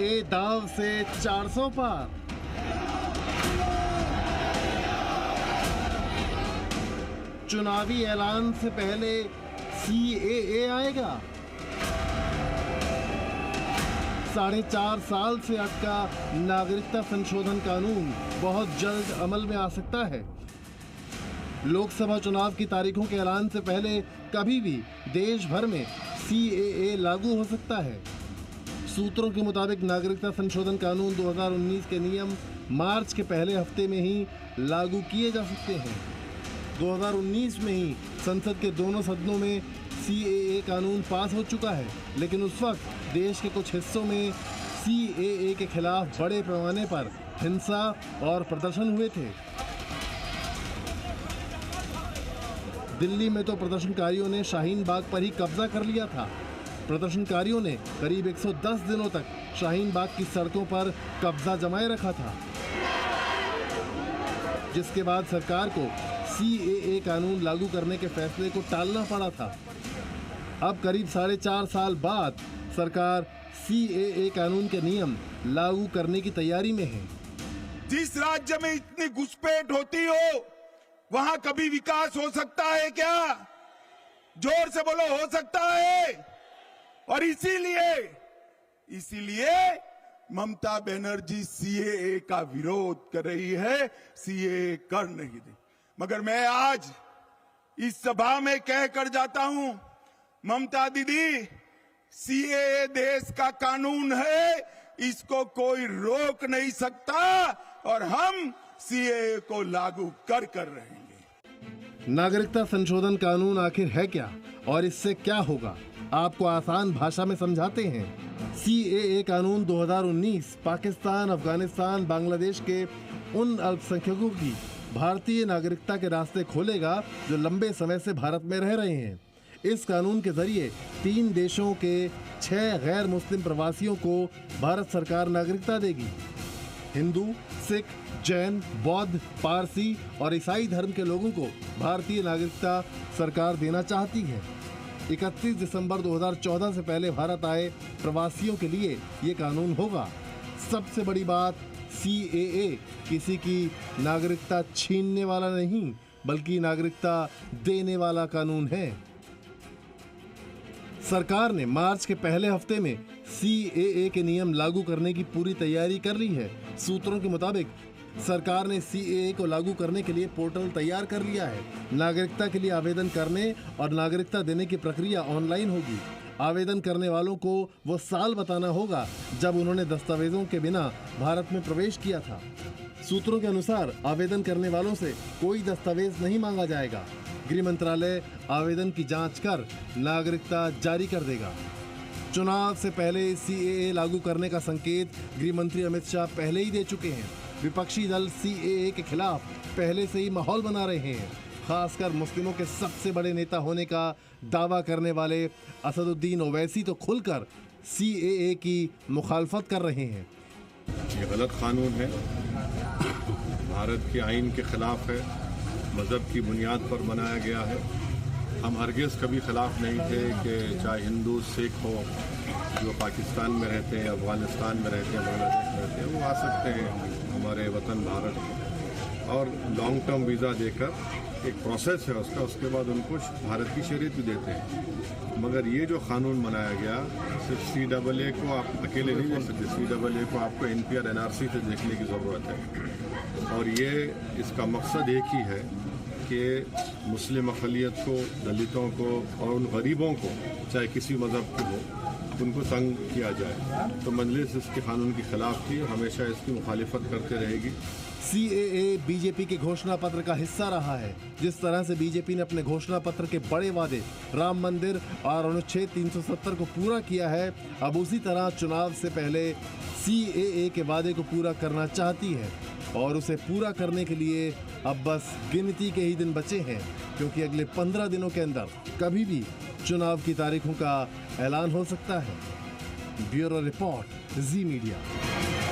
CAA दाव से 400 पार। चुनावी ऐलान से पहले सीएए आएगा। 4.5 साल से अटका नागरिकता संशोधन कानून बहुत जल्द अमल में आ सकता है। लोकसभा चुनाव की तारीखों के ऐलान से पहले कभी भी देश भर में सीएए लागू हो सकता है। सूत्रों के मुताबिक नागरिकता संशोधन कानून 2019 के नियम मार्च के पहले हफ्ते में ही लागू किए जा सकते हैं। 2019 में ही संसद के दोनों सदनों में सीएए कानून पास हो चुका है, लेकिन उस वक्त देश के कुछ हिस्सों में सीएए के खिलाफ बड़े पैमाने पर हिंसा और प्रदर्शन हुए थे। दिल्ली में तो प्रदर्शनकारियों ने शाहीन बाग पर ही कब्जा कर लिया था। प्रदर्शनकारियों ने करीब 110 दिनों तक शाहीन बाग की सड़कों पर कब्जा जमाए रखा था, जिसके बाद सरकार को सीएए कानून लागू करने के फैसले को टालना पड़ा था। अब करीब 4.5 साल बाद सरकार सीएए कानून के नियम लागू करने की तैयारी में है। जिस राज्य में इतनी घुसपैठ होती हो वहां कभी विकास हो सकता है क्या? जोर से बोलो, हो सकता है। और इसीलिए ममता बनर्जी सीएए का विरोध कर रही है, सीएए कर नहीं दी। मगर मैं आज इस सभा में कह कर जाता हूं, ममता दीदी, सीएए देश का कानून है, इसको कोई रोक नहीं सकता और हम सीएए को लागू कर रहे हैं। नागरिकता संशोधन कानून आखिर है क्या और इससे क्या होगा, आपको आसान भाषा में समझाते हैं। सीएए कानून 2019 पाकिस्तान, अफगानिस्तान, बांग्लादेश के उन अल्पसंख्यकों की भारतीय नागरिकता के रास्ते खोलेगा जो लंबे समय से भारत में रह रहे हैं। इस कानून के जरिए 3 देशों के 6 गैर मुस्लिम प्रवासियों को भारत सरकार नागरिकता देगी। हिंदू, सिख, जैन, बौद्ध, पारसी और ईसाई धर्म के लोगों को भारतीय नागरिकता सरकार देना चाहती है। 31 दिसंबर 2014 से पहले भारत आए प्रवासियों के लिए ये कानून होगा। सबसे बड़ी बात, सीएए किसी की नागरिकता छीनने वाला नहीं, बल्कि नागरिकता देने वाला कानून है। सरकार ने मार्च के पहले हफ्ते में सीएए के नियम लागू करने की पूरी तैयारी कर ली है। सूत्रों के मुताबिक सरकार ने सीएए को लागू करने के लिए पोर्टल तैयार कर लिया है। नागरिकता के लिए आवेदन करने और नागरिकता देने की प्रक्रिया ऑनलाइन होगी। आवेदन करने वालों को वो साल बताना होगा जब उन्होंने दस्तावेजों के बिना भारत में प्रवेश किया था। सूत्रों के अनुसार आवेदन करने वालों से कोई दस्तावेज नहीं मांगा जाएगा। गृह मंत्रालय आवेदन की जांच कर नागरिकता जारी कर देगा। चुनाव से पहले सीएए लागू करने का संकेत गृह मंत्री अमित शाह पहले ही दे चुके हैं। विपक्षी दल सीएए के खिलाफ पहले से ही माहौल बना रहे हैं। खासकर मुस्लिमों के सबसे बड़े नेता होने का दावा करने वाले असदुद्दीन ओवैसी तो खुलकर सीएए की मुखालफत कर रहे हैं। ये गलत कानून है, भारत के आइन के खिलाफ है, मजहब की बुनियाद पर बनाया गया है। हम हरगिज़ कभी खिलाफ नहीं थे कि चाहे हिंदू, सिख हो जो पाकिस्तान में रहते हैं, अफगानिस्तान में रहते हैं, बांग्लादेश में रहते हैं, वो आ सकते हैं हमारे वतन भारत और लॉन्ग टर्म वीज़ा देकर एक प्रोसेस है उसका, उसके बाद उनको भारत की शरीयत भी देते हैं। मगर ये जो कानून बनाया गया, सिर्फ सीएए को आप अकेले नहीं दे सकते। सीएए को आपको एनपीआर, एनआरसी से देखने की ज़रूरत है। और ये इसका मकसद एक ही है कि मुस्लिम अक़लियत को, दलितों को और उन गरीबों को, चाहे किसी मज़हब के हो, उनको तंग किया जाए। तो मजलिस इसके कानून के खिलाफ थी और हमेशा इसकी मुखालिफत करते रहेगी। सीएए बीजेपी के घोषणा पत्र का हिस्सा रहा है। जिस तरह से बीजेपी ने अपने घोषणा पत्र के बड़े वादे, राम मंदिर और अनुच्छेद 370 को पूरा किया है, अब उसी तरह चुनाव से पहले सीएए के वादे को पूरा करना चाहती है। और उसे पूरा करने के लिए अब बस गिनती के ही दिन बचे हैं, क्योंकि अगले 15 दिनों के अंदर कभी भी चुनाव की तारीखों का ऐलान हो सकता है। ब्यूरो रिपोर्ट, जी मीडिया।